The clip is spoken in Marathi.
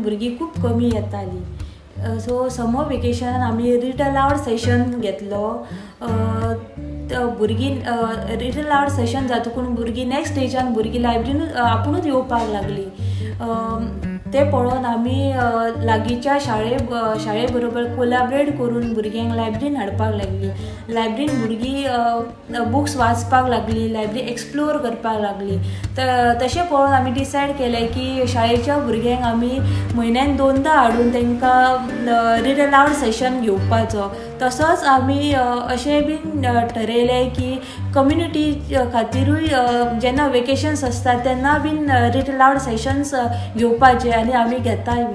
भुरगीं खूब कमी येतालीं. सो समर वेकेशनान आमी रीड अलावड सेशन घेतलो. भुरगीं रीड अलावड सेशन जातकून भुरगीं नेक्स्ट स्टेजान भुरगीं लायब्ररीन आपुणूच येवपाक लागलीं. ते पळोवन आमी लागींच्या शाळे बरोबर कोलॅबरेट करून भुरग्यांक लायब्ररीन हाडपाक लागलीं. लायब्ररीन भुरगीं बुक्स वाचपाक लागलीं, लायब्ररी एक्सप्लोर करपाक लागलीं. तशें पळोवन आमी डिसायड केलें की शाळेच्या भुरग्यांक आमी म्हयन्यान 2दा हाडून तांकां रीड अलावड सेशन घेवपाचो. तसोच आमी अशें बीन ठरयलें की कम्युनिटी खातीरूय जेन्ना वेकेशन्स आसता तेन्ना बीन रीड अलावड सेशन्स घेवपाचे आनी आमी घेताय बी.